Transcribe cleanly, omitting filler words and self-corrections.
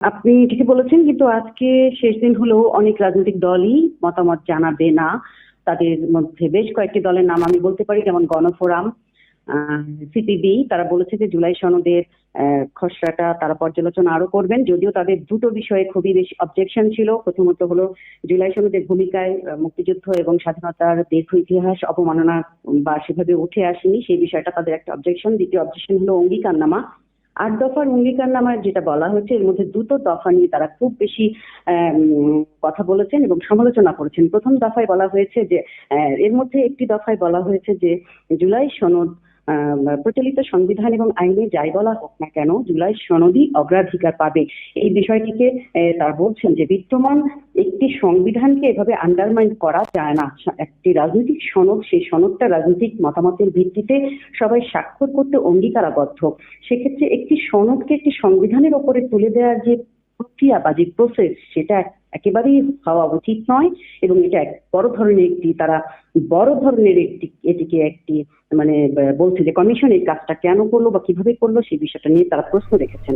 আপনি ঠিকই বলেছেন, কিন্তু আজকে শেষ দিন হলেও অনেক রাজনৈতিক দলই মতামত জানাবে না। তাদের মধ্যে বেশ কয়েকটি দলের নাম আমি বলতে পারি, যেমন গণফোরাম, সিপিবি। তারা বলেছে যে জুলাই সনদের খসড়াটা তারা পর্যালোচনা আরো করবেন, যদিও তাদের দুটো বিষয়ে খুবই বেশি অবজেকশন ছিল। প্রথমত হলো জুলাই সনদের ভূমিকায় মুক্তিযুদ্ধ এবং স্বাধীনতার দীর্ঘ ইতিহাস অবমাননা বা সেভাবে উঠে আসেনি, সেই বিষয়টা তাদের একটা অবজেকশন। দ্বিতীয় অবজেকশন হলো অঙ্গীকারনামা। 8 দফার অঙ্গীকারনামায় যেটা বলা হয়েছে, এর মধ্যে দুটো দফা নিয়ে তারা খুব বেশি কথা বলেছেন এবং সমালোচনা করেছেন। প্রথম দফায় বলা হয়েছে যে এর মধ্যে একটি দফায় বলা হয়েছে যে জুলাই সনদ প্রচলিত সংবিধান এবং আইনে যাই বলা হোক না কেন, জুলাই সনদই অগ্রাধিকার পাবে। এই বিষয়টিকে তারা বলছেন যে বিদ্যমান একটি সংবিধানকে এভাবে আন্ডারমাইন করা যায় না। একটি রাজনৈতিক সনদ, সেই সনদটা রাজনৈতিক মতামতের ভিত্তিতে সবাই স্বাক্ষর করতে অঙ্গীকারাবদ্ধ। সেক্ষেত্রে একটি সনদকে একটি সংবিধানের ওপরে তুলে দেওয়ার যে প্রক্রিয়া বা যে প্রসেস, সেটা একেবারেই হওয়া উচিত নয়। এবং এটা এক বড় ধরনের একটি এটিকে একটি মানে বলছে যে কমিশন এই কাজটা কেন করলো বা কিভাবে করলো, সেই বিষয়টা নিয়ে তারা প্রশ্ন রেখেছেন।